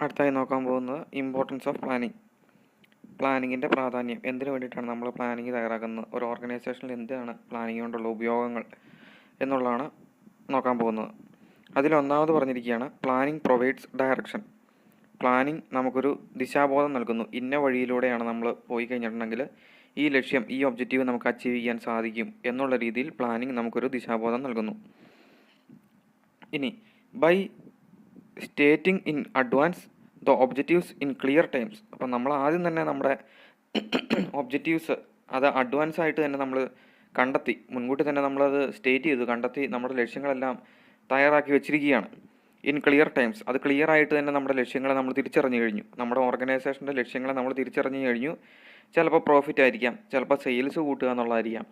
അടുത്തായി നോക്കാൻ പോകുന്നത് ഇമ്പോർട്ടൻസ് ഓഫ് പ്ലാനിങ്. പ്ലാനിങ്ങിൻ്റെ പ്രാധാന്യം, എന്തിനു വേണ്ടിയിട്ടാണ് നമ്മൾ പ്ലാനിങ് തയ്യാറാക്കുന്നത്, ഒരു ഓർഗനൈസേഷനിൽ എന്താണ് പ്ലാനിങ് കൊണ്ടുള്ള ഉപയോഗങ്ങൾ എന്നുള്ളതാണ് നോക്കാൻ പോകുന്നത്. അതിലൊന്നാമത് പറഞ്ഞിരിക്കുകയാണ് പ്ലാനിങ് പ്രൊവൈഡ്സ് ഡയറക്ഷൻ. പ്ലാനിങ് നമുക്കൊരു ദിശാബോധം നൽകുന്നു. ഇന്ന വഴിയിലൂടെയാണ് നമ്മൾ പോയി കഴിഞ്ഞിട്ടുണ്ടെങ്കിൽ ഈ ലക്ഷ്യം, ഈ ഒബ്ജക്റ്റീവ് നമുക്ക് അച്ചീവ് ചെയ്യാൻ സാധിക്കും എന്നുള്ള രീതിയിൽ പ്ലാനിങ് നമുക്കൊരു ദിശാബോധം നൽകുന്നു. ഇനി by stating in advance the objectives in clear times. അപ്പം നമ്മൾ ആദ്യം തന്നെ നമ്മുടെ ഒബ്ജക്റ്റീവ്സ് അത് അഡ്വാൻസ് ആയിട്ട് തന്നെ നമ്മൾ കണ്ടെത്തി, മുൻകൂട്ടി തന്നെ നമ്മളത് സ്റ്റേറ്റ് ചെയ്തു കണ്ടെത്തി നമ്മുടെ ലക്ഷ്യങ്ങളെല്ലാം തയ്യാറാക്കി വെച്ചിരിക്കുകയാണ്. ഇൻ ക്ലിയർ ടൈംസ്, അത് ക്ലിയർ ആയിട്ട് തന്നെ നമ്മുടെ ലക്ഷ്യങ്ങളെ നമ്മൾ തിരിച്ചറിഞ്ഞു കഴിഞ്ഞു. നമ്മുടെ ഓർഗനൈസേഷൻ്റെ ലക്ഷ്യങ്ങളെ നമ്മൾ തിരിച്ചറിഞ്ഞു കഴിഞ്ഞു. ചിലപ്പോൾ പ്രോഫിറ്റ് ആയിരിക്കാം, ചിലപ്പോൾ സെയിൽസ് കൂട്ടുക എന്നുള്ളതായിരിക്കാം,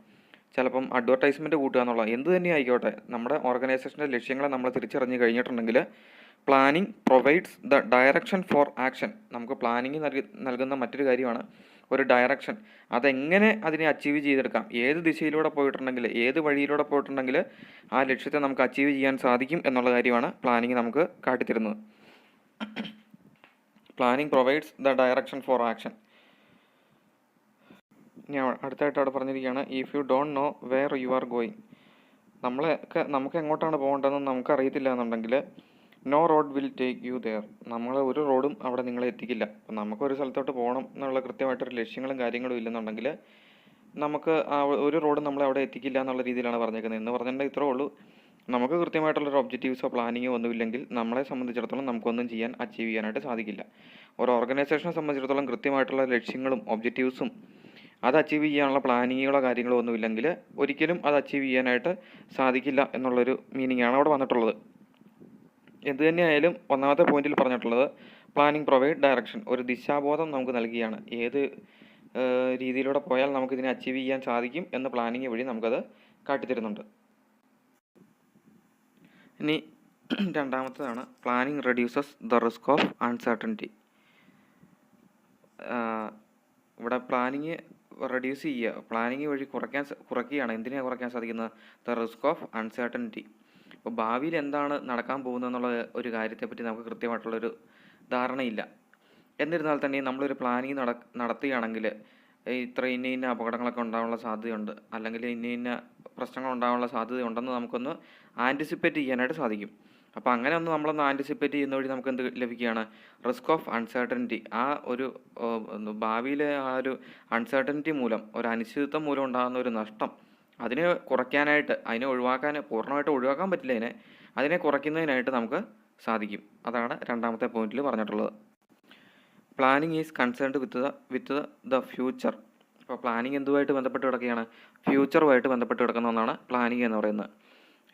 ചിലപ്പം അഡ്വർടൈസ്മെൻറ്റ് കൂട്ടുക എന്നുള്ള എന്ത് തന്നെ ആയിക്കോട്ടെ, നമ്മുടെ ഓർഗനൈസേഷൻ്റെ ലക്ഷ്യങ്ങളെ നമ്മൾ തിരിച്ചറിഞ്ഞ് കഴിഞ്ഞിട്ടുണ്ടെങ്കിൽ planning provides the direction for action. നമുക്ക് പ്ലാനിങ് നൽകുന്ന മറ്റൊരു കാര്യമാണ് ഒരു ഡയറക്ഷൻ. അതെങ്ങനെ അതിനെ അച്ചീവ് ചെയ്തെടുക്കാം, ഏത് ദിശയിലൂടെ പോയിട്ടുണ്ടെങ്കിൽ, ഏത് വഴിയിലൂടെ പോയിട്ടുണ്ടെങ്കിൽ ആ ലക്ഷ്യത്തെ നമുക്ക് അച്ചീവ് ചെയ്യാൻ സാധിക്കും എന്നുള്ള കാര്യമാണ് പ്ലാനിങ് നമുക്ക് കാട്ടിത്തരുന്നത്. Planning provides the direction for action. ഇനി അടുത്തായിട്ട് അവിടെ പറഞ്ഞിരിക്കുകയാണ് if you don't know where you are going. നമുക്ക് എങ്ങോട്ടാണ് പോകേണ്ടതെന്ന് നമുക്കറിയത്തില്ല എന്നുണ്ടെങ്കിൽ no road will take you there. നമ്മൾ ഒരു റോഡും അവിടെ നിങ്ങളെ എത്തിക്കില്ല. അപ്പം നമുക്കൊരു സ്ഥലത്തോട്ട് പോകണം എന്നുള്ള കൃത്യമായിട്ടൊരു ലക്ഷ്യങ്ങളും കാര്യങ്ങളും ഇല്ലെന്നുണ്ടെങ്കിൽ നമുക്ക് ആ ഒരു റോഡും നമ്മളെ അവിടെ എത്തിക്കില്ല എന്നുള്ള രീതിയിലാണ് പറഞ്ഞേക്കുന്നത്. എന്ന് പറഞ്ഞിട്ടുണ്ടെങ്കിൽ ഇത്രേ ഉള്ളൂ, നമുക്ക് കൃത്യമായിട്ടുള്ളൊരു ഒബ്ജക്റ്റീവ്സോ പ്ലാനിങ്ങോ ഒന്നുമില്ലെങ്കിൽ നമ്മളെ സംബന്ധിച്ചിടത്തോളം നമുക്കൊന്നും അച്ചീവ് ചെയ്യാനായിട്ട് സാധിക്കില്ല. ഒരു ഓർഗനൈസേഷനെ സംബന്ധിച്ചിടത്തോളം കൃത്യമായിട്ടുള്ള ലക്ഷ്യങ്ങളും ഒബ്ജക്റ്റീവ്സും അത് അച്ചീവ് ചെയ്യാനുള്ള പ്ലാനിങ്ങുകളോ കാര്യങ്ങളോ ഒന്നുമില്ലെങ്കിൽ ഒരിക്കലും അത് അച്ചീവ് ചെയ്യാനായിട്ട് സാധിക്കില്ല എന്നുള്ളൊരു മീനിങ്ങാണ് അവിടെ വന്നിട്ടുള്ളത്. എന്ത് തന്നെയായാലും ഒന്നാമത്തെ പോയിന്റിൽ പറഞ്ഞിട്ടുള്ളത് പ്ലാനിങ് പ്രൊവൈഡ് ഡയറക്ഷൻ, ഒരു ദിശാബോധം നമുക്ക് നൽകുകയാണ്. ഏത് രീതിയിലൂടെ പോയാൽ നമുക്കിതിനെ അച്ചീവ് ചെയ്യാൻ സാധിക്കും എന്ന് പ്ലാനിങ് വഴി നമുക്കത് കാട്ടിത്തരുന്നുണ്ട്. ഇനി രണ്ടാമത്തേതാണ് planning reduces the risk of uncertainty. ഇവിടെ പ്ലാനിങ് റെഡ്യൂസ് ചെയ്യുക, പ്ലാനിങ് വഴി കുറയ്ക്കുകയാണ്. എന്തിനാണ് കുറയ്ക്കാൻ സാധിക്കുന്നത്? The risk of uncertainty. ഇപ്പോൾ ഭാവിയിൽ എന്താണ് നടക്കാൻ പോകുന്നത് എന്നുള്ള ഒരു കാര്യത്തെപ്പറ്റി നമുക്ക് കൃത്യമായിട്ടുള്ളൊരു ധാരണയില്ല. എന്നിരുന്നാൽ തന്നെ നമ്മളൊരു പ്ലാനിങ് നടത്തുകയാണെങ്കിൽ ഇന്ന അപകടങ്ങളൊക്കെ ഉണ്ടാകാനുള്ള സാധ്യതയുണ്ട്, അല്ലെങ്കിൽ ഇന്ന പ്രശ്നങ്ങൾ ഉണ്ടാകാനുള്ള സാധ്യതയുണ്ടെന്ന് നമുക്കൊന്ന് ആൻറ്റിസിപ്പേറ്റ് ചെയ്യാനായിട്ട് സാധിക്കും. അപ്പോൾ അങ്ങനെ നമ്മളൊന്ന് ആൻറ്റിസിപ്പേറ്റ് ചെയ്യുന്ന വഴി നമുക്ക് എന്ത് ലഭിക്കുകയാണ്? Risk of uncertainty. ആ ഒരു ഭാവിയിലെ ആ ഒരു അൺസർട്ടനിറ്റി മൂലം, ഒരു അനിശ്ചിതത്വം മൂലം ഉണ്ടാകുന്ന ഒരു നഷ്ടം, അതിനെ കുറയ്ക്കാനായിട്ട്, പൂർണ്ണമായിട്ട് ഒഴിവാക്കാൻ പറ്റില്ല, അതിനെ കുറയ്ക്കുന്നതിനായിട്ട് നമുക്ക് സാധിക്കും. അതാണ് രണ്ടാമത്തെ പോയിന്റിൽ പറഞ്ഞിട്ടുള്ളത്. Planning is concerned with the future. അപ്പോൾ പ്ലാനിങ് എന്തുമായിട്ട് ബന്ധപ്പെട്ട് കിടക്കുകയാണ്? ഫ്യൂച്ചറുമായിട്ട് ബന്ധപ്പെട്ട് കിടക്കുന്ന ഒന്നാണ് പ്ലാനിങ് എന്ന് പറയുന്നത്.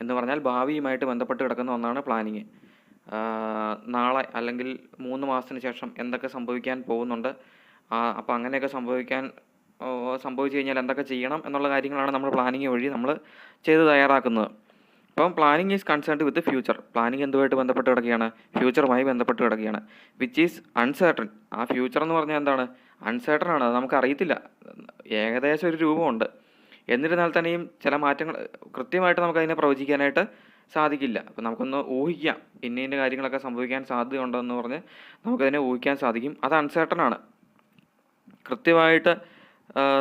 എന്ന് പറഞ്ഞാൽ ഭാവിയുമായിട്ട് ബന്ധപ്പെട്ട് കിടക്കുന്ന ഒന്നാണ് പ്ലാനിങ്. നാളെ അല്ലെങ്കിൽ 3 മാസത്തിന് ശേഷം എന്തൊക്കെ സംഭവിക്കാൻ പോകുന്നുണ്ട്, അപ്പോൾ അങ്ങനെയൊക്കെ സംഭവിച്ചു കഴിഞ്ഞാൽ എന്തൊക്കെ ചെയ്യണം എന്നുള്ള കാര്യങ്ങളാണ് നമ്മൾ പ്ലാനിങ് വഴി നമ്മൾ ചെയ്ത് തയ്യാറാക്കുന്നത്. അപ്പം planning is concerned with future. Planning എന്തുമായിട്ട് ബന്ധപ്പെട്ട് കിടക്കുകയാണ്? ഫ്യൂച്ചറുമായി ബന്ധപ്പെട്ട് കിടക്കുകയാണ്. Which is uncertain. ആ ഫ്യൂച്ചർ എന്ന് പറഞ്ഞാൽ എന്താണ്? അൺസേർട്ടൺ ആണ്, അത് നമുക്കറിയത്തില്ല. ഏകദേശം ഒരു രൂപമുണ്ട്, എന്നിരുന്നാൽ തന്നെയും ചില മാറ്റങ്ങൾ കൃത്യമായിട്ട് നമുക്കതിനെ പ്രവചിക്കാനായിട്ട് സാധിക്കില്ല. അപ്പം നമുക്കൊന്ന് ഊഹിക്കാം, ഇന്ന കാര്യങ്ങളൊക്കെ സംഭവിക്കാൻ സാധ്യതയുണ്ടെന്ന് പറഞ്ഞ് നമുക്കതിനെ ഊഹിക്കാൻ സാധിക്കും. അത് അൺസേർട്ടൺ ആണ്, കൃത്യമായിട്ട്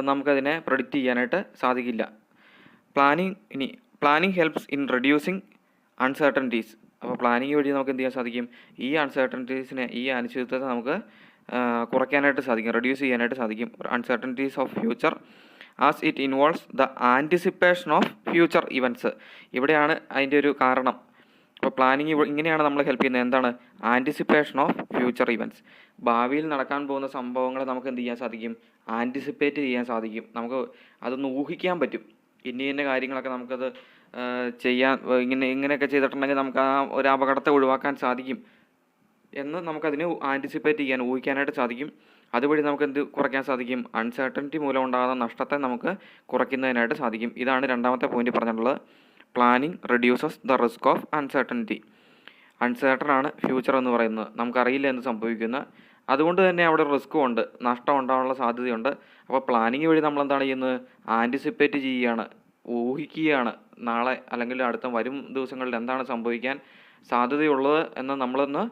നമുക്കതിനെ പ്രഡിക്റ്റ് ചെയ്യാനായിട്ട് സാധിക്കില്ല. Planning helps in reducing uncertainties. അപ്പോൾ പ്ലാനിങ് വഴി നമുക്ക് എന്ത് ചെയ്യാൻ സാധിക്കും? ഈ അൺസർട്ടനിറ്റീസിനെ, ഈ അനിശ്ചിതത്വത്തെ നമുക്ക് കുറയ്ക്കാനായിട്ട് സാധിക്കും, റെഡ്യൂസ് ചെയ്യാനായിട്ട് സാധിക്കും. Uncertainties of future as it involves the anticipation of future events. ഇവിടെയാണ് അതിൻ്റെ ഒരു കാരണം. അപ്പോൾ പ്ലാനിങ് ഇങ്ങനെയാണ് നമ്മൾ ഹെൽപ്പ് ചെയ്യുന്നത്. എന്താണ്? Anticipation of future events. ഭാവിയിൽ നടക്കാൻ പോകുന്ന സംഭവങ്ങൾ നമുക്ക് എന്ത് ചെയ്യാൻ സാധിക്കും? ആൻറ്റിസിപ്പേറ്റ് ചെയ്യാൻ സാധിക്കും. നമുക്ക് അതൊന്ന് ഊഹിക്കാൻ പറ്റും. ഇന്ന കാര്യങ്ങളൊക്കെ നമുക്കത് ഇങ്ങനെയൊക്കെ ചെയ്തിട്ടുണ്ടെങ്കിൽ നമുക്ക് ആ ഒരു അപകടത്തെ ഒഴിവാക്കാൻ സാധിക്കും എന്ന് നമുക്കതിനെ ആൻറ്റിസിപ്പേറ്റ് ചെയ്യാൻ, ഊഹിക്കാനായിട്ട് സാധിക്കും. അതുവഴി നമുക്ക് എന്ത് കുറയ്ക്കാൻ സാധിക്കും? അൺസർട്ടനിറ്റി മൂലം ഉണ്ടാകുന്ന നഷ്ടത്തെ നമുക്ക് കുറയ്ക്കുന്നതിനായിട്ട് സാധിക്കും. ഇതാണ് രണ്ടാമത്തെ പോയിന്റ് പറഞ്ഞിട്ടുള്ളത്. Planning reduces the risk of uncertainty. Uncertain ആണ് ഫ്യൂച്ചർ എന്ന് പറയുന്നത്, നമുക്കറിയില്ല എന്ത് സംഭവിക്കുന്ന. അതുകൊണ്ട് തന്നെ അവിടെ റിസ്ക്കും ഉണ്ട്, നഷ്ടം ഉണ്ടാകാനുള്ള സാധ്യതയുണ്ട്. അപ്പോൾ പ്ലാനിങ് വഴി നമ്മൾ എന്താണ് ചെയ്യുന്നത്? ആൻറ്റിസിപ്പേറ്റ് ചെയ്യുകയാണ്, ഊഹിക്കുകയാണ്. നാളെ അല്ലെങ്കിൽ അടുത്ത വരും ദിവസങ്ങളിൽ എന്താണ് സംഭവിക്കാൻ സാധ്യതയുള്ളത് എന്ന് നമ്മളൊന്ന്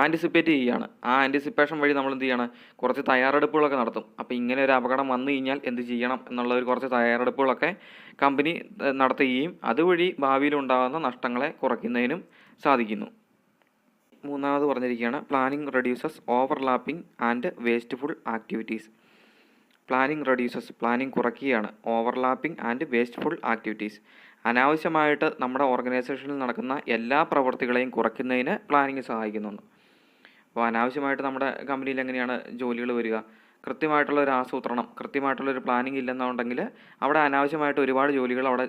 ആൻറ്റിസിപ്പേറ്റ് ചെയ്യുകയാണ്. ആ ആൻറ്റിസിപ്പേഷൻ വഴി നമ്മൾ എന്ത് ചെയ്യണം, കുറച്ച് തയ്യാറെടുപ്പുകളൊക്കെ നടത്തും. അപ്പോൾ ഇങ്ങനെ ഒരു അപകടം വന്നു കഴിഞ്ഞാൽ എന്ത് ചെയ്യണം എന്നുള്ള ഒരു കുറച്ച് തയ്യാറെടുപ്പുകളൊക്കെ കമ്പനി നടത്തുകയും അതുവഴി ഭാവിയിൽ ഉണ്ടാകുന്ന നഷ്ടങ്ങളെ കുറയ്ക്കുന്നതിനും സാധിക്കുന്നു. മൂന്നാമത് പറഞ്ഞിരിക്കുകയാണ് planning reduces overlapping and wasteful activities. Planning കുറയ്ക്കുകയാണ് ഓവർലാപ്പിംഗ് ആൻഡ് വേസ്റ്റ്ഫുൾ ആക്ടിവിറ്റീസ്. അനാവശ്യമായിട്ട് നമ്മുടെ ഓർഗനൈസേഷനിൽ നടക്കുന്ന എല്ലാ പ്രവൃത്തികളെയും കുറയ്ക്കുന്നതിന് പ്ലാനിങ് സഹായിക്കുന്നുണ്ട്. അപ്പോൾ അനാവശ്യമായിട്ട് നമ്മുടെ കമ്പനിയിൽ എങ്ങനെയാണ് ജോലികൾ വരിക, കൃത്യമായിട്ടുള്ളൊരു ആസൂത്രണം, കൃത്യമായിട്ടുള്ളൊരു പ്ലാനിങ് ഇല്ലെന്നുണ്ടെങ്കിൽ അവിടെ അനാവശ്യമായിട്ട് ഒരുപാട് ജോലികൾ അവിടെ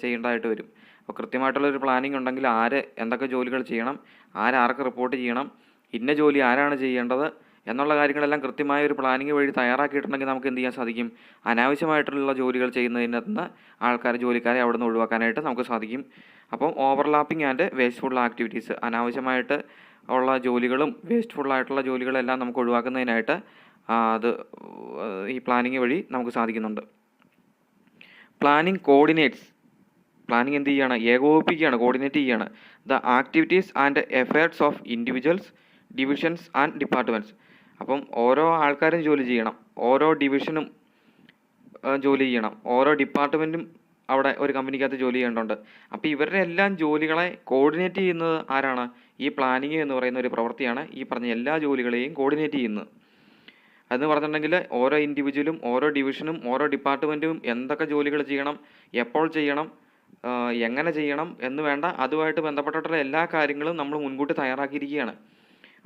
ചെയ്യേണ്ടതായിട്ട് വരും. അപ്പോൾ കൃത്യമായിട്ടുള്ളൊരു പ്ലാനിങ് ഉണ്ടെങ്കിൽ ആര് എന്തൊക്കെ ജോലികൾ ചെയ്യണം, ആർക്ക് റിപ്പോർട്ട് ചെയ്യണം, ഇന്ന ജോലി ആരാണ് ചെയ്യേണ്ടത് എന്നുള്ള കാര്യങ്ങളെല്ലാം കൃത്യമായ ഒരു പ്ലാനിങ് വഴി തയ്യാറാക്കിയിട്ടുണ്ടെങ്കിൽ നമുക്ക് എന്ത് ചെയ്യാൻ സാധിക്കും, അനാവശ്യമായിട്ടുള്ള ജോലികൾ ചെയ്യുന്നതിനകത്ത് ജോലിക്കാരെ അവിടെ നിന്ന് ഒഴിവാക്കാനായിട്ട് നമുക്ക് സാധിക്കും. അപ്പം ഓവർലാപ്പിംഗ് ആൻഡ് വേസ്റ്റ്ഫുൾ ആക്ടിവിറ്റീസ്, അനാവശ്യമായിട്ട് ഉള്ള ജോലികളും വേസ്റ്റ്ഫുള്ളായിട്ടുള്ള ജോലികളെല്ലാം നമുക്ക് ഒഴിവാക്കുന്നതിനായിട്ട് അത് ഈ പ്ലാനിങ് വഴി നമുക്ക് സാധിക്കുന്നുണ്ട്. പ്ലാനിങ് എന്ത് ചെയ്യുകയാണ്, ഏകോപിപ്പിക്കുകയാണ്, കോർഡിനേറ്റ് ചെയ്യുകയാണ് the activities and efforts of individuals, divisions and departments. അപ്പം ഓരോ ആൾക്കാരും ജോലി ചെയ്യണം, ഓരോ ഡിവിഷനും ജോലി ചെയ്യണം, ഓരോ ഡിപ്പാർട്ട്മെൻറ്റും അവിടെ ഒരു കമ്പനിക്കകത്ത് ജോലി ചെയ്യേണ്ടതുണ്ട്. അപ്പോൾ ഇവരുടെ എല്ലാം ജോലികളെ കോർഡിനേറ്റ് ചെയ്യുന്നത് ആരാണ്, ഈ പ്ലാനിങ് എന്ന് പറയുന്ന ഒരു പ്രവൃത്തിയാണ് ഈ പറഞ്ഞ എല്ലാ ജോലികളെയും കോർഡിനേറ്റ് ചെയ്യുന്നത്. അതെന്ന് പറഞ്ഞിട്ടുണ്ടെങ്കിൽ ഓരോ ഇൻഡിവിജ്വലും ഓരോ ഡിവിഷനും ഓരോ ഡിപ്പാർട്ട്മെൻറ്റും എന്തൊക്കെ ജോലികൾ ചെയ്യണം, എപ്പോൾ ചെയ്യണം, എങ്ങനെ ചെയ്യണം എന്ന് വേണ്ട അതുമായിട്ട് ബന്ധപ്പെട്ടിട്ടുള്ള എല്ലാ കാര്യങ്ങളും നമ്മൾ മുൻകൂട്ടി തയ്യാറാക്കിയിരിക്കുകയാണ്.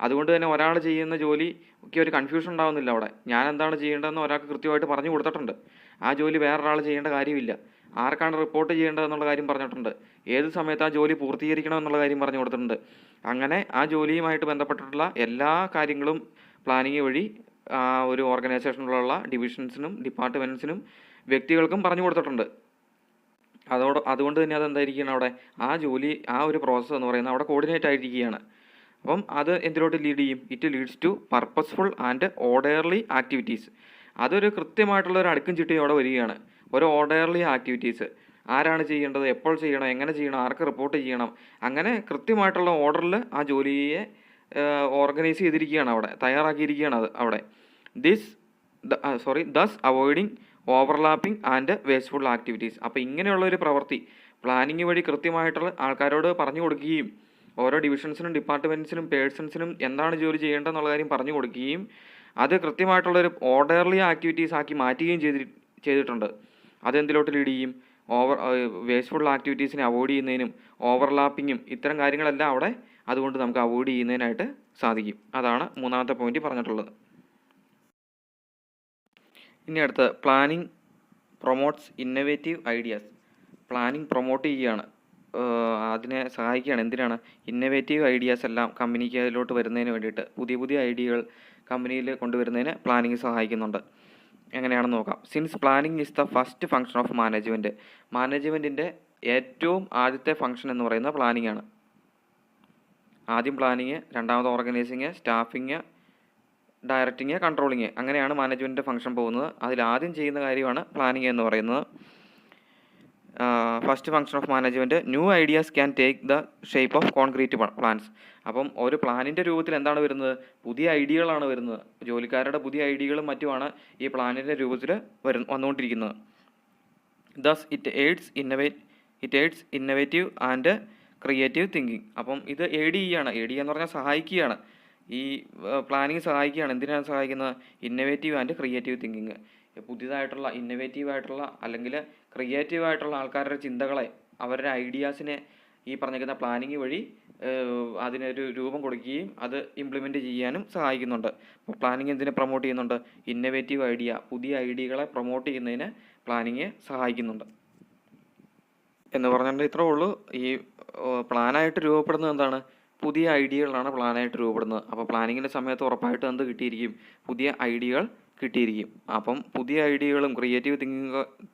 അതുകൊണ്ട് തന്നെ ഒരാൾ ചെയ്യുന്ന ജോലിക്ക് ഒരു കൺഫ്യൂഷൻ ഉണ്ടാകുന്നില്ല. അവിടെ ഞാൻ എന്താണ് ചെയ്യേണ്ടതെന്ന് ഒരാൾക്ക് കൃത്യമായിട്ട് പറഞ്ഞു കൊടുത്തിട്ടുണ്ട്. ആ ജോലി വേറൊരാൾ ചെയ്യേണ്ട കാര്യമില്ല. ആർക്കാണ് റിപ്പോർട്ട് ചെയ്യേണ്ടതെന്നുള്ള കാര്യം പറഞ്ഞിട്ടുണ്ട്. ഏത് സമയത്ത് ആ ജോലി പൂർത്തീകരിക്കണം എന്നുള്ള കാര്യം പറഞ്ഞു കൊടുത്തിട്ടുണ്ട്. അങ്ങനെ ആ ജോലിയുമായിട്ട് ബന്ധപ്പെട്ടിട്ടുള്ള എല്ലാ കാര്യങ്ങളും പ്ലാനിങ് വഴി ഒരു ഓർഗനൈസേഷനിലുള്ള ഡിവിഷൻസിനും ഡിപ്പാർട്ട്മെൻറ്റ്സിനും വ്യക്തികൾക്കും പറഞ്ഞു കൊടുത്തിട്ടുണ്ട്. അതുകൊണ്ട് തന്നെ അതെന്തായിരിക്കണം, അവിടെ ആ ഒരു പ്രോസസ്സ് എന്ന് പറയുന്നത് അവിടെ കോർഡിനേറ്റ് ആയിരിക്കുകയാണ്. അപ്പം അത് എന്തിലോട്ട് ലീഡ് ചെയ്യും, it leads to purposeful and orderly activities. അതൊരു കൃത്യമായിട്ടുള്ള ഒരു അടുക്കും ചിട്ടയും അവിടെ വരികയാണ്. ഒരു ഓർഡർലി ആക്ടിവിറ്റീസ്, ആരാണ് ചെയ്യേണ്ടത്, എപ്പോൾ ചെയ്യണം, എങ്ങനെ ചെയ്യണം, ആർക്ക് റിപ്പോർട്ട് ചെയ്യണം, അങ്ങനെ കൃത്യമായിട്ടുള്ള ഓർഡറിൽ ആ ജോലിയെ ഓർഗനൈസ് ചെയ്തിരിക്കുകയാണ്, അവിടെ തയ്യാറാക്കിയിരിക്കുകയാണ് അത് അവിടെ. Thus avoiding overlapping and wasteful activities. അപ്പോൾ ഇങ്ങനെയുള്ള ഒരു പ്രവൃത്തി പ്ലാനിങ് വഴി കൃത്യമായിട്ടുള്ള ആൾക്കാരോട് പറഞ്ഞു കൊടുക്കുകയും ഓരോ ഡിവിഷൻസിനും ഡിപ്പാർട്ട്മെൻറ്റ്സിനും പേഴ്സൺസിനും എന്താണ് ജോലി ചെയ്യേണ്ടതെന്നുള്ള കാര്യം പറഞ്ഞു കൊടുക്കുകയും അത് കൃത്യമായിട്ടുള്ളൊരു ഓർഡർലി ആക്ടിവിറ്റീസ് ആക്കി മാറ്റുകയും ചെയ്തിട്ടുണ്ട്. അതെന്തിലോട്ട് ലീഡ് ചെയ്യും, വേസ്റ്റ്ഫുൾ ആക്ടിവിറ്റീസിനെ അവോയ്ഡ് ചെയ്യുന്നതിനും ഓവർലാപ്പിങ്ങും ഇത്തരം കാര്യങ്ങളെല്ലാം അവിടെ അതുകൊണ്ട് നമുക്ക് അവോയ്ഡ് ചെയ്യുന്നതിനായിട്ട് സാധിക്കും. അതാണ് മൂന്നാമത്തെ പോയിന്റ് പറഞ്ഞിട്ടുള്ളത്. ഇനി അടുത്ത് planning promotes innovative ideas. Planning promote ചെയ്യുകയാണ്, അതിനെ സഹായിക്കുകയാണ്. എന്തിനാണ്, ഇന്നൊവേറ്റീവ് ഐഡിയാസ് എല്ലാം കമ്പനിക്ക് അതിലോട്ട് വരുന്നതിന് വേണ്ടിയിട്ട് പുതിയ പുതിയ ഐഡിയകൾ കമ്പനിയിൽ കൊണ്ടുവരുന്നതിന് പ്ലാനിങ് സഹായിക്കുന്നുണ്ട്. എങ്ങനെയാണെന്ന് നോക്കാം. Since planning is the first function of മാനേജ്മെൻറ്റിൻ്റെ ഏറ്റവും ആദ്യത്തെ ഫംഗ്ഷൻ എന്ന് പറയുന്നത് പ്ലാനിങ് ആണ്. ആദ്യം പ്ലാനിങ്, രണ്ടാമത് ഓർഗനൈസിങ്, സ്റ്റാഫിങ്, ഡയറക്റ്റിങ്, കൺട്രോളിങ്, അങ്ങനെയാണ് മാനേജ്മെൻറ്റിൻ്റെ ഫംഗ്ഷൻ പോകുന്നത്. അതിലാദ്യം ചെയ്യുന്ന കാര്യമാണ് പ്ലാനിങ് എന്ന് പറയുന്നത്. First function of management, new ideas can take the shape of concrete plans. അപ്പം ഒരു പ്ലാനിൻ്റെ രൂപത്തിൽ എന്താണ് വരുന്നത്, പുതിയ ഐഡിയകളാണ് വരുന്നത്. ജോലിക്കാരുടെ പുതിയ ഐഡിയകളും മറ്റുമാണ് ഈ പ്ലാനിൻ്റെ രൂപത്തിൽ വന്നുകൊണ്ടിരിക്കുന്നത്. Thus it aids innovative and creative thinking. അപ്പം ഇത് എയ്ഡ് എന്ന് പറഞ്ഞാൽ സഹായിക്കുകയാണ്. ഈ പ്ലാനിങ് സഹായിക്കുകയാണ്. എന്തിനാണ് സഹായിക്കുന്നത്, ഇന്നവേറ്റീവ് ആൻഡ് ക്രിയേറ്റീവ് തിങ്കിങ്. പുതിയതായിട്ടുള്ള ഇന്നവേറ്റീവായിട്ടുള്ള അല്ലെങ്കിൽ ക്രിയേറ്റീവായിട്ടുള്ള ആൾക്കാരുടെ ചിന്തകളെ, അവരുടെ ഐഡിയാസിനെ ഈ പറഞ്ഞിരിക്കുന്ന പ്ലാനിങ് വഴി അതിനൊരു രൂപം കൊടുക്കുകയും അത് ഇംപ്ലിമെൻറ്റ് ചെയ്യാനും സഹായിക്കുന്നുണ്ട്. അപ്പോൾ പ്ലാനിങ് എന്തിനെ പ്രൊമോട്ട് ചെയ്യുന്നുണ്ട്, ഇന്നവേറ്റീവ് ഐഡിയ, പുതിയ ഐഡിയകളെ പ്രൊമോട്ട് ചെയ്യുന്നതിന് പ്ലാനിങ് സഹായിക്കുന്നുണ്ട് എന്ന് പറഞ്ഞിട്ട് ഇത്രേ ഉള്ളൂ. ഈ പ്ലാനായിട്ട് രൂപപ്പെടുന്നത് എന്താണ്, പുതിയ ഐഡിയകളാണ് പ്ലാനായിട്ട് രൂപപ്പെടുന്നത്. അപ്പോൾ പ്ലാനിങ്ങിൻ്റെ സമയത്ത് ഉറപ്പായിട്ടും എന്ത് കിട്ടിയിരിക്കും, പുതിയ ഐഡിയകൾ കിട്ടിയിരിക്കും. അപ്പം പുതിയ ഐഡിയകളും ക്രിയേറ്റീവ്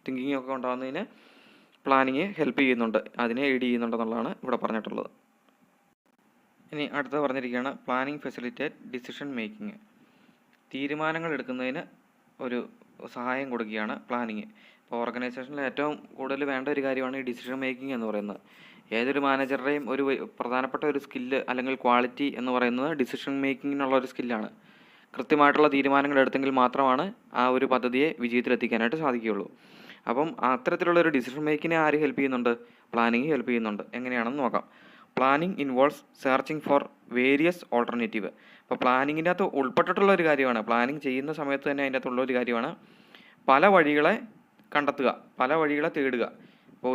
തിങ്കിങ്ങും ഒക്കെ ഉണ്ടാകുന്നതിന് പ്ലാനിങ് ഹെൽപ്പ് ചെയ്യുന്നുണ്ട്, അതിനെ എയ്ഡ് ചെയ്യുന്നുണ്ടെന്നുള്ളതാണ് ഇവിടെ പറഞ്ഞിട്ടുള്ളത്. ഇനി അടുത്ത പറഞ്ഞിരിക്കുകയാണ് പ്ലാനിങ് ഫെസിലിറ്റേറ്റ് ഡിസിഷൻ മേക്കിംഗ്. തീരുമാനങ്ങൾ എടുക്കുന്നതിന് ഒരു സഹായം കൊടുക്കുകയാണ് പ്ലാനിങ്. ഇപ്പോൾ ഓർഗനൈസേഷനിൽ ഏറ്റവും കൂടുതൽ വേണ്ട ഒരു കാര്യമാണ് ഈ ഡിസിഷൻ മേക്കിംഗ് എന്ന് പറയുന്നത്. ഏതൊരു മാനേജറുടെയും ഒരു പ്രധാനപ്പെട്ട ഒരു സ്കില്ല് അല്ലെങ്കിൽ ക്വാളിറ്റി എന്ന് പറയുന്നത് ഡിസിഷൻ മേക്കിങ്ങിനുള്ള ഒരു സ്കില്ലാണ്. കൃത്യമായിട്ടുള്ള തീരുമാനങ്ങൾ എടുത്തെങ്കിൽ മാത്രമാണ് ആ ഒരു പദ്ധതിയെ വിജയത്തിലെത്തിക്കാനായിട്ട് സാധിക്കുകയുള്ളൂ. അപ്പം അത്തരത്തിലുള്ള ഒരു ഡിസിഷൻ മേക്കിങ്ങിനെ ആര് ഹെൽപ്പ് ചെയ്യുന്നുണ്ട്? പ്ലാനിങ് ഹെൽപ്പ് ചെയ്യുന്നുണ്ട്. എങ്ങനെയാണെന്ന് നോക്കാം. Planning involves searching for various alternative. അപ്പോൾ പ്ലാനിങ്ങിൻ്റെ അകത്ത് ഉൾപ്പെട്ടിട്ടുള്ള ഒരു കാര്യമാണ്, പ്ലാനിങ് ചെയ്യുന്ന സമയത്ത് തന്നെ അതിൻ്റെ അകത്തുള്ള ഒരു കാര്യമാണ് പല വഴികളെ കണ്ടെത്തുക, പല വഴികളെ തേടുക. ഇപ്പോൾ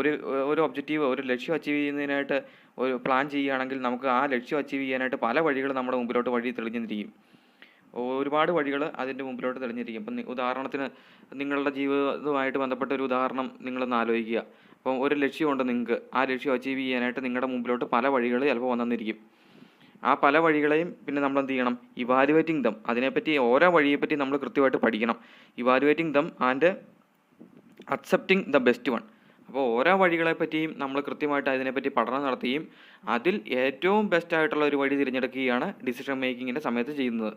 ഒരു ഒബ്ജക്റ്റീവ്, ഒരു ലക്ഷ്യം അച്ചീവ് ചെയ്യുന്നതിനായിട്ട് ഒരു പ്ലാൻ ചെയ്യുകയാണെങ്കിൽ നമുക്ക് ആ ലക്ഷ്യം അച്ചീവ് ചെയ്യാനായിട്ട് പല വഴികൾ നമ്മുടെ മുമ്പിലോട്ട് വഴി തെളിഞ്ഞിരിക്കും. ഒരുപാട് വഴികൾ അതിൻ്റെ മുമ്പിലോട്ട് തെളിഞ്ഞിരിക്കും. ഇപ്പം ഉദാഹരണത്തിന് നിങ്ങളുടെ ജീവിതവുമായിട്ട് ബന്ധപ്പെട്ട ഒരു ഉദാഹരണം നിങ്ങളൊന്ന് ആലോചിക്കുക. അപ്പം ഒരു ലക്ഷ്യമുണ്ട് നിങ്ങൾക്ക്, ആ ലക്ഷ്യം അച്ചീവ് ചെയ്യാനായിട്ട് നിങ്ങളുടെ മുമ്പിലോട്ട് പല വഴികൾ ചിലപ്പോൾ വന്നിരിക്കും. ആ പല വഴികളെയും പിന്നെ നമ്മൾ എന്ത് ചെയ്യണം? ഇവാലുവേറ്റിംഗ് ദം, അതിനെപ്പറ്റി ഓരോ വഴിയെപ്പറ്റി നമ്മൾ കൃത്യമായിട്ട് പഠിക്കണം. Evaluating them and accepting the best one. അപ്പോൾ ഓരോ വഴികളെപ്പറ്റിയും നമ്മൾ കൃത്യമായിട്ട് അതിനെപ്പറ്റി പഠനം നടത്തുകയും അതിൽ ഏറ്റവും ബെസ്റ്റായിട്ടുള്ള ഒരു വഴി തിരഞ്ഞെടുക്കുകയാണ് ഡിസിഷൻ മേക്കിങ്ങിൻ്റെ സമയത്ത് ചെയ്യുന്നത്.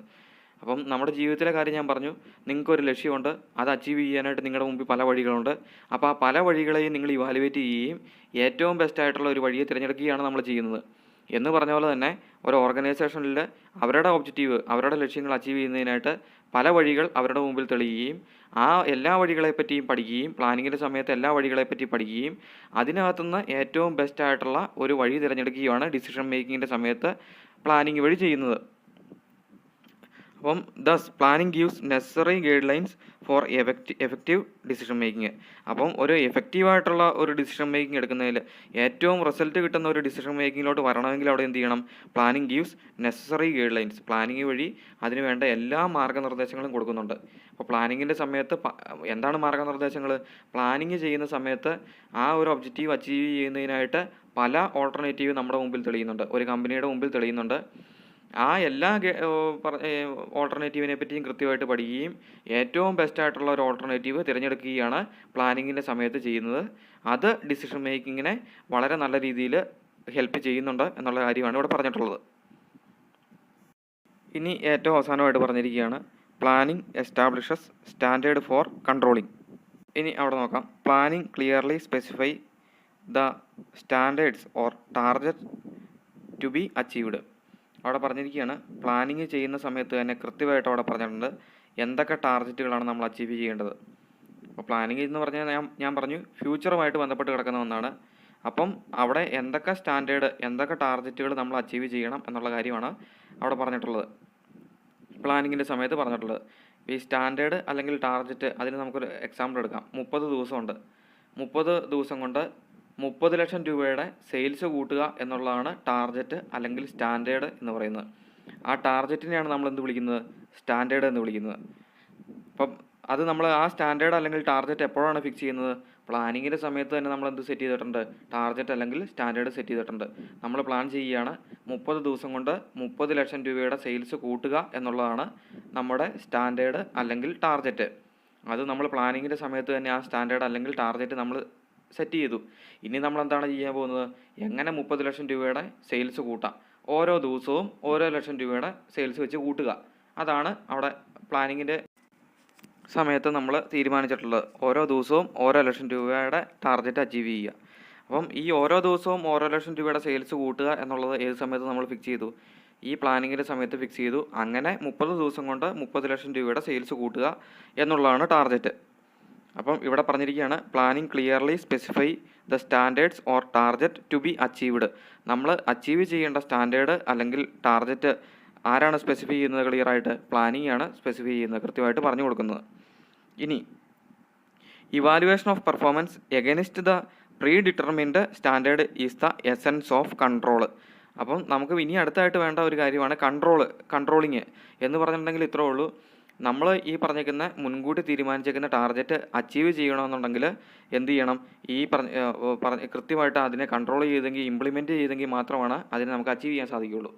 അപ്പം നമ്മുടെ ജീവിതത്തിലെ കാര്യം ഞാൻ പറഞ്ഞു, നിങ്ങൾക്കൊരു ലക്ഷ്യമുണ്ട്, അത് അച്ചീവ് ചെയ്യാനായിട്ട് നിങ്ങളുടെ മുമ്പിൽ പല വഴികളുണ്ട്. അപ്പോൾ ആ പല വഴികളെയും നിങ്ങൾ ഇവാലുവേറ്റ് ചെയ്യുകയും ഏറ്റവും ബെസ്റ്റായിട്ടുള്ള ഒരു വഴിയെ തിരഞ്ഞെടുക്കുകയാണ് നമ്മൾ ചെയ്യുന്നത്. എന്ന് പറഞ്ഞ പോലെ തന്നെ ഒരു ഓർഗനൈസേഷനിൽ അവരുടെ ഒബ്ജക്റ്റീവ്, അവരുടെ ലക്ഷ്യങ്ങൾ അച്ചീവ് ചെയ്യുന്നതിനായിട്ട് പല വഴികൾ അവരുടെ മുമ്പിൽ തെളിയുകയും ആ എല്ലാ വഴികളെപ്പറ്റിയും പഠിക്കുകയും പ്ലാനിങ്ങിൻ്റെ സമയത്ത് എല്ലാ വഴികളെപ്പറ്റി പഠിക്കുകയും അതിനകത്തുനിന്ന് ഏറ്റവും ബെസ്റ്റായിട്ടുള്ള ഒരു വഴി തിരഞ്ഞെടുക്കുകയാണ് ഡിസിഷൻ മേക്കിങ്ങിൻ്റെ സമയത്ത് പ്ലാനിങ് വഴി ചെയ്യുന്നത്. അപ്പം thus planning gives necessary guidelines for effective decision making. അപ്പം ഒരു എഫക്റ്റീവായിട്ടുള്ള ഒരു ഡിസിഷൻ മേക്കിംഗ് എടുക്കുന്നതിൽ ഏറ്റവും റിസൾട്ട് കിട്ടുന്ന ഒരു ഡിസിഷൻ മേക്കിങ്ങിലോട്ട് വരണമെങ്കിൽ അവിടെ എന്ത് ചെയ്യണം? Planning gives necessary guide lines. Planning വഴി അതിന് വേണ്ട എല്ലാ മാർഗ്ഗനിർദ്ദേശങ്ങളും കൊടുക്കുന്നുണ്ട്. അപ്പോൾ പ്ലാനിങ്ങിൻ്റെ സമയത്ത് എന്താണ് മാർഗ്ഗനിർദ്ദേശങ്ങൾ? പ്ലാനിങ് ചെയ്യുന്ന സമയത്ത് ആ ഒരു ഒബ്ജക്റ്റീവ് അച്ചീവ് ചെയ്യുന്നതിനായിട്ട് പല ഓൾട്ടർനേറ്റീവ് നമ്മുടെ മുമ്പിൽ തെളിയുന്നുണ്ട്, ഒരു കമ്പനിയുടെ മുമ്പിൽ തെളിയുന്നുണ്ട്. ആ എല്ലാ ഓൾട്ടർനേറ്റീവിനെ പറ്റിയും കൃത്യമായിട്ട് പഠിക്കുകയും ഏറ്റവും ബെസ്റ്റായിട്ടുള്ള ഒരു ഓൾട്ടർനേറ്റീവ് തിരഞ്ഞെടുക്കുകയാണ് പ്ലാനിങ്ങിൻ്റെ സമയത്ത് ചെയ്യുന്നത്. അത് ഡിസിഷൻ മേക്കിങ്ങിനെ വളരെ നല്ല രീതിയിൽ ഹെൽപ്പ് ചെയ്യുന്നുണ്ട് എന്നുള്ള കാര്യമാണ് ഇവിടെ പറഞ്ഞിട്ടുള്ളത്. ഇനി ഏറ്റവും അവസാനമായിട്ട് പറഞ്ഞിരിക്കുകയാണ് planning establishes standard for controlling. ഇനി അവിടെ നോക്കാം. Planning clearly specify the standards or target to be achieved. അവിടെ പറഞ്ഞിരിക്കുകയാണ് പ്ലാനിങ് ചെയ്യുന്ന സമയത്ത് തന്നെ കൃത്യമായിട്ട് അവിടെ പറഞ്ഞിട്ടുണ്ട് എന്തൊക്കെ ടാർഗറ്റുകളാണ് നമ്മൾ അച്ചീവ് ചെയ്യേണ്ടത്. അപ്പോൾ പ്ലാനിങ് എന്ന് പറഞ്ഞാൽ ഞാൻ പറഞ്ഞു ഫ്യൂച്ചറുമായിട്ട് ബന്ധപ്പെട്ട് കിടക്കുന്ന ഒന്നാണ്. അപ്പം അവിടെ എന്തൊക്കെ സ്റ്റാൻഡേർഡ്, എന്തൊക്കെ ടാർഗറ്റുകൾ നമ്മൾ അച്ചീവ് ചെയ്യണം എന്നുള്ള കാര്യമാണ് അവിടെ പറഞ്ഞിട്ടുള്ളത്, പ്ലാനിങ്ങിൻ്റെ സമയത്ത് പറഞ്ഞിട്ടുള്ളത്. ഈ സ്റ്റാൻഡേർഡ് അല്ലെങ്കിൽ ടാർഗറ്റ്, അതിന് നമുക്കൊരു എക്സാമ്പിൾ എടുക്കാം. 30 ദിവസമുണ്ട്. 30 ദിവസം കൊണ്ട് 30 ലക്ഷം രൂപയുടെ സെയിൽസ് കൂട്ടുക എന്നുള്ളതാണ് ടാർഗറ്റ് അല്ലെങ്കിൽ സ്റ്റാൻഡേർഡ് എന്ന് പറയുന്നത്. ആ ടാർഗറ്റിനെയാണ് നമ്മൾ എന്ത് വിളിക്കുന്നത്? സ്റ്റാൻഡേർഡ് എന്ന് വിളിക്കുന്നത്. അപ്പം അത് നമ്മൾ ആ സ്റ്റാൻഡേർഡ് അല്ലെങ്കിൽ ടാർഗറ്റ് എപ്പോഴാണ് ഫിക്സ് ചെയ്യുന്നത്? പ്ലാനിങ്ങിൻ്റെ സമയത്ത് തന്നെ നമ്മൾ എന്ത് സെറ്റ് ചെയ്തിട്ടുണ്ട്? ടാർഗറ്റ് അല്ലെങ്കിൽ സ്റ്റാൻഡേർഡ് സെറ്റ് ചെയ്തിട്ടുണ്ട്. നമ്മൾ പ്ലാൻ ചെയ്യുകയാണ് 30 ദിവസം കൊണ്ട് 30 ലക്ഷം രൂപയുടെ സെയിൽസ് കൂട്ടുക എന്നുള്ളതാണ് നമ്മുടെ സ്റ്റാൻഡേർഡ് അല്ലെങ്കിൽ ടാർഗറ്റ്. അത് നമ്മൾ പ്ലാനിങ്ങിൻ്റെ സമയത്ത് തന്നെ ആ സ്റ്റാൻഡേർഡ് അല്ലെങ്കിൽ ടാർഗറ്റ് നമ്മൾ സെറ്റ് ചെയ്തു. ഇനി നമ്മൾ എന്താണ് ചെയ്യാൻ പോകുന്നത്? എങ്ങനെ 30 ലക്ഷം രൂപയുടെ സെയിൽസ് കൂട്ടാം, ഓരോ ദിവസവും ഓരോ ലക്ഷം രൂപയുടെ സെയിൽസ് വെച്ച് കൂട്ടുക. അതാണ് അവിടെ പ്ലാനിങ്ങിൻ്റെ സമയത്ത് നമ്മൾ തീരുമാനിച്ചിട്ടുള്ളത്. ഓരോ ദിവസവും ഓരോ ലക്ഷം രൂപയുടെ ടാർഗറ്റ് അച്ചീവ് ചെയ്യുക. അപ്പം ഈ ഓരോ ദിവസവും ഓരോ ലക്ഷം രൂപയുടെ സെയിൽസ് കൂട്ടുക എന്നുള്ളത് ഏത് സമയത്ത് നമ്മൾ ഫിക്സ് ചെയ്തു? ഈ പ്ലാനിങ്ങിൻ്റെ സമയത്ത് ഫിക്സ് ചെയ്തു. അങ്ങനെ 30 ദിവസം കൊണ്ട് 30 ലക്ഷം രൂപയുടെ സെയിൽസ് കൂട്ടുക എന്നുള്ളതാണ് ടാർഗറ്റ്. അപ്പം ഇവിടെ പറഞ്ഞിരിക്കുകയാണ് planning clearly specify the standards or target to be achieved. നമ്മൾ അച്ചീവ് ചെയ്യേണ്ട സ്റ്റാൻഡേർഡ് അല്ലെങ്കിൽ ടാർഗറ്റ് ആരാണ് സ്പെസിഫൈ ചെയ്യുന്നത്? ക്ലിയറായിട്ട് പ്ലാനിങ് ആണ് സ്പെസിഫൈ ചെയ്യുന്നത്, കൃത്യമായിട്ട് പറഞ്ഞു കൊടുക്കുന്നത്. ഇനി evaluation of performance against the pre determined standard is the essence of control. അപ്പം നമുക്ക് ഇനി അടുത്തായിട്ട് വേണ്ട ഒരു കാര്യമാണ് കൺട്രോളിങ് എന്ന് പറഞ്ഞിട്ടുണ്ടെങ്കിൽ ഇത്രേ ഉള്ളൂ. നമ്മൾ ഈ പറഞ്ഞേക്കുന്ന മുൻകൂട്ടി തീരുമാനിച്ചേക്കുന്ന ടാർഗറ്റ് അച്ചീവ് ചെയ്യണമെന്നുണ്ടെങ്കിൽ എന്ത് ചെയ്യണം? ഈ കൃത്യമായിട്ട് അതിനെ കൺട്രോൾ ചെയ്തെങ്കിൽ, ഇംപ്ലിമെൻറ്റ് ചെയ്തെങ്കിൽ മാത്രമാണ് അതിനെ നമുക്ക് അച്ചീവ് ചെയ്യാൻ സാധിക്കുകയുള്ളൂ.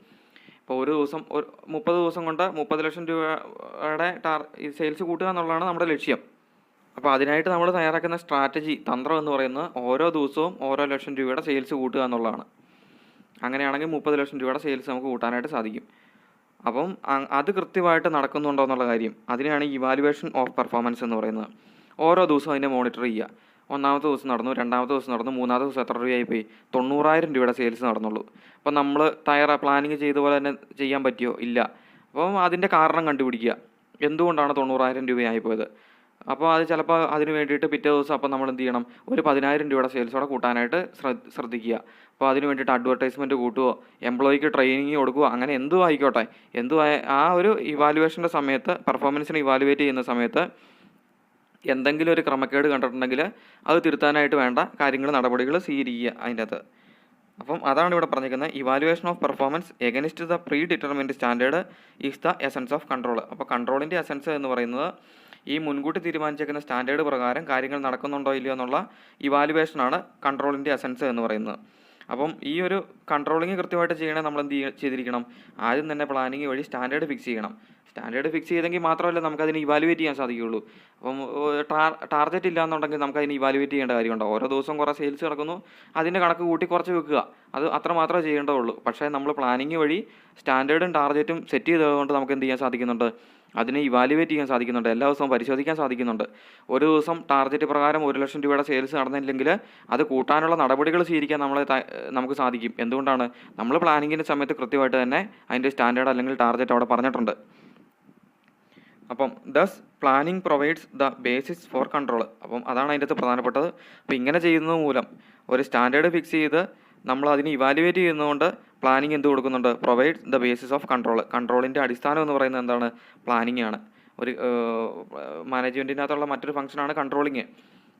ഇപ്പോൾ ഒരു 30 ദിവസം കൊണ്ട് 30 ലക്ഷം രൂപയുടെ സെയിൽസ് കൂട്ടുക എന്നുള്ളതാണ് നമ്മുടെ ലക്ഷ്യം. അപ്പോൾ അതിനായിട്ട് നമ്മൾ തയ്യാറാക്കുന്ന സ്ട്രാറ്റജി, തന്ത്രം എന്ന് പറയുന്നത് ഓരോ ദിവസവും ഓരോ ലക്ഷം രൂപയുടെ സെയിൽസ് കൂട്ടുക എന്നുള്ളതാണ്. അങ്ങനെയാണെങ്കിൽ 30 ലക്ഷം രൂപയുടെ സെയിൽസ് നമുക്ക് കൂട്ടാനായിട്ട് സാധിക്കും. അപ്പം അത് കൃത്യമായിട്ട് നടക്കുന്നുണ്ടോ എന്നുള്ള കാര്യം, അതിനെയാണ് ഇവാലുവേഷൻ ഓഫ് പെർഫോമൻസ് എന്ന് പറയുന്നത്. ഓരോ ദിവസവും അതിനെ മോണിറ്റർ ചെയ്യുക. ഒന്നാമത്തെ ദിവസം നടന്നു, രണ്ടാമത്തെ ദിവസം നടന്നു, മൂന്നാമത്തെ ദിവസം എത്ര രൂപയായി പോയി? 90,000 രൂപയുടെ സെയിൽസ് നടന്നുള്ളൂ. അപ്പം നമ്മൾ പ്ലാനിങ് ചെയ്ത പോലെ തന്നെ ചെയ്യാൻ പറ്റിയോ? ഇല്ല. അപ്പം അതിൻ്റെ കാരണം കണ്ടുപിടിക്കുക. എന്തുകൊണ്ടാണ് 90,000 രൂപയായി പോയത്? അപ്പോൾ അത് ചിലപ്പോൾ അതിന് വേണ്ടിയിട്ട് പിറ്റേ ദിവസം അപ്പോൾ നമ്മൾ എന്ത് ചെയ്യണം? ഒരു 10,000 രൂപയുടെ സെയിൽസോടെ കൂട്ടാനായിട്ട് ശ്രദ്ധിക്കുക. അപ്പോൾ അതിന് വേണ്ടിയിട്ട് അഡ്വർടൈസ്മെൻറ്റ് കൂട്ടുകയോ എംപ്ലോയിക്ക് ട്രെയിനിങ് കൊടുക്കുകയോ അങ്ങനെ എന്തും ആയിക്കോട്ടെ, ആ ഒരു ഇവാലുവേഷൻ്റെ സമയത്ത് പെർഫോമൻസിനെ ഇവാലുവേറ്റ് ചെയ്യുന്ന സമയത്ത് എന്തെങ്കിലും ഒരു ക്രമക്കേട് കണ്ടിട്ടുണ്ടെങ്കിൽ അത് തിരുത്താനായിട്ട് വേണ്ട നടപടികൾ സ്വീകരിക്കുക അതിൻ്റെ അകത്ത്. അപ്പം അതാണ് ഇവിടെ പറഞ്ഞിരിക്കുന്നത്. Evaluation of performance against the pre determined standard is the essence of control. അപ്പോൾ കൺട്രോളിൻ്റെ എസൻസ് എന്ന് പറയുന്നത് ഈ മുൻകൂട്ടി തീരുമാനിച്ചേക്കുന്ന സ്റ്റാൻഡേർഡ് പ്രകാരം കാര്യങ്ങൾ നടക്കുന്നുണ്ടോ ഇല്ലയോ എന്നുള്ള ഇവാലുവേഷനാണ് കൺട്രോളിൻ്റെ എസൻസ് എന്ന് പറയുന്നത്. അപ്പം ഈ ഒരു കൺട്രോളിങ് കൃത്യമായിട്ട് ചെയ്യണമെങ്കിൽ നമ്മൾ എന്ത് ചെയ്തിരിക്കണം? ആദ്യം തന്നെ പ്ലാനിങ് വഴി സ്റ്റാൻഡേർഡ് ഫിക്സ് ചെയ്യണം. സ്റ്റാൻഡേർഡ് ഫിക്സ് ചെയ്തെങ്കിൽ മാത്രമല്ല നമുക്കതിന് ഇവാലുവേറ്റ് ചെയ്യാൻ സാധിക്കുകയുള്ളൂ. അപ്പം ടാർഗറ്റ് ഇല്ല എന്നുണ്ടെങ്കിൽ നമുക്കതിന് ഇവാലുവേറ്റ് ചെയ്യേണ്ട കാര്യമുണ്ടോ? ഓരോ ദിവസവും കുറേ സെയിൽസ് നടക്കുന്നു, അതിൻ്റെ കണക്ക് കൂട്ടി കുറച്ച് വെക്കുക, അത് അത്ര മാത്രമേ ചെയ്യേണ്ടതുള്ളൂ. പക്ഷേ നമ്മൾ പ്ലാനിങ് വഴി സ്റ്റാൻഡേർഡും ടാർഗറ്റും സെറ്റ് ചെയ്തതുകൊണ്ട് നമുക്ക് എന്ത് ചെയ്യാൻ സാധിക്കുന്നുണ്ട്? അതിനെ ഇവാലുവേറ്റ് ചെയ്യാൻ സാധിക്കുന്നുണ്ട്, എല്ലാ ദിവസവും പരിശോധിക്കാൻ സാധിക്കുന്നുണ്ട്. ഒരു ദിവസം ടാർഗറ്റ് പ്രകാരം 1,00,000 രൂപയുടെ സെയിൽസ് നടന്നില്ലെങ്കിൽ അത് കൂട്ടാനുള്ള നടപടികൾ സ്വീകരിക്കാൻ നമുക്ക് സാധിക്കും. എന്തുകൊണ്ടാണ്? നമ്മൾ പ്ലാനിങ്ങിൻ്റെ സമയത്ത് കൃത്യമായിട്ട് തന്നെ അതിൻ്റെ സ്റ്റാൻഡേർഡ് അല്ലെങ്കിൽ ടാർഗറ്റ് അവിടെ പറഞ്ഞിട്ടുണ്ട്. അപ്പം thus planning provides the basis for control. അപ്പം അതാണ് അതിൻ്റെ അകത്ത് പ്രധാനപ്പെട്ടത്. അപ്പോൾ ഇങ്ങനെ ചെയ്യുന്നത് മൂലം ഒരു സ്റ്റാൻഡേർഡ് ഫിക്സ് ചെയ്ത് നമ്മൾ അതിനെ ഇവാലുവേറ്റ് ചെയ്യുന്നതുകൊണ്ട് പ്ലാനിങ് എന്ത് കൊടുക്കുന്നുണ്ട്? Provides the basis of control. കൺട്രോളിൻ്റെ അടിസ്ഥാനം എന്ന് പറയുന്നത് എന്താണ്? പ്ലാനിങ് ആണ്. ഒരു മാനേജ്മെൻറ്റിനകത്തുള്ള മറ്റൊരു ഫംഗ്ഷനാണ് കൺട്രോളിങ്.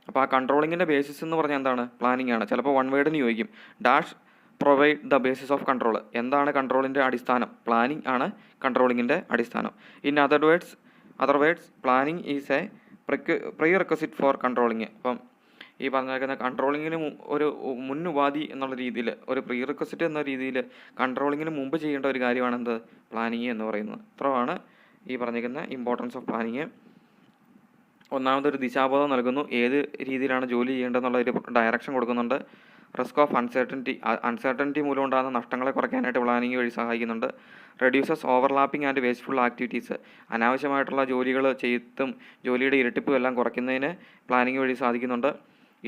അപ്പോൾ ആ കൺട്രോളിങ്ങിൻ്റെ ബേസിസ് എന്ന് പറഞ്ഞാൽ എന്താണ്? പ്ലാനിങ് ആണ്. ചിലപ്പോൾ വൺ വേർഡിന് ചോദിക്കും, dash provide the basis of control. എന്താണ് കൺട്രോളിൻ്റെ അടിസ്ഥാനം? പ്ലാനിങ് ആണ് കൺട്രോളിങ്ങിൻ്റെ അടിസ്ഥാനം. In other words planning is a prerequisite for controlling. അപ്പം ഈ പറഞ്ഞിരിക്കുന്ന കൺട്രോളിങ്ങിന് ഒരു മുന്നുപാധി എന്നുള്ള രീതിയിൽ, ഒരു പ്രീ റിക്വസിറ്റ് എന്ന രീതിയിൽ കൺട്രോളിങ്ങിന് മുമ്പ് ചെയ്യേണ്ട ഒരു കാര്യമാണ് എന്ത്? പ്ലാനിങ് എന്ന് പറയുന്നത്. ഇത്രയാണ് ഈ പറഞ്ഞിരിക്കുന്ന ഇമ്പോർട്ടൻസ് ഓഫ് പ്ലാനിങ്. ഒന്നാമതൊരു ദിശാബോധം നൽകുന്നു, ഏത് രീതിയിലാണ് ജോലി ചെയ്യേണ്ടതെന്നുള്ള ഒരു ഡയറക്ഷൻ കൊടുക്കുന്നുണ്ട്. റിസ്ക് ഓഫ് അൺസർട്ടനിറ്റി മൂലം ഉണ്ടാകുന്ന നഷ്ടങ്ങളെ കുറയ്ക്കാനായിട്ട് പ്ലാനിങ് വഴി സഹായിക്കുന്നുണ്ട്. Reduces overlapping and wasteful activities. അനാവശ്യമായിട്ടുള്ള ജോലികൾ ചെയ്തും ജോലിയുടെ ഇരട്ടിപ്പും എല്ലാം കുറയ്ക്കുന്നതിന് പ്ലാനിങ് വഴി സാധിക്കുന്നുണ്ട്.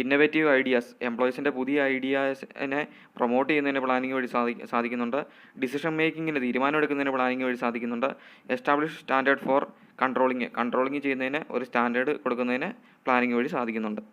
ഇന്നൊവേറ്റീവ് ഐഡിയാസ്, എംപ്ലോയീസിൻ്റെ പുതിയ ഐഡിയാസിനെ പ്രൊമോട്ട് ചെയ്യുന്നതിന് പ്ലാനിങ് വഴി സാധിക്കുന്നുണ്ട്. ഡിസിഷൻ മേക്കിങ്ങിന്, തീരുമാനമെടുക്കുന്നതിന് പ്ലാനിങ് വഴി സാധിക്കുന്നുണ്ട്. എസ്റ്റാബ്ലിഷ് സ്റ്റാൻഡേർഡ് ഫോർ കൺട്രോളിങ് ചെയ്യുന്നതിന് ഒരു സ്റ്റാൻഡേർഡ് കൊടുക്കുന്നതിന് പ്ലാനിങ് വഴി സാധിക്കുന്നുണ്ട്.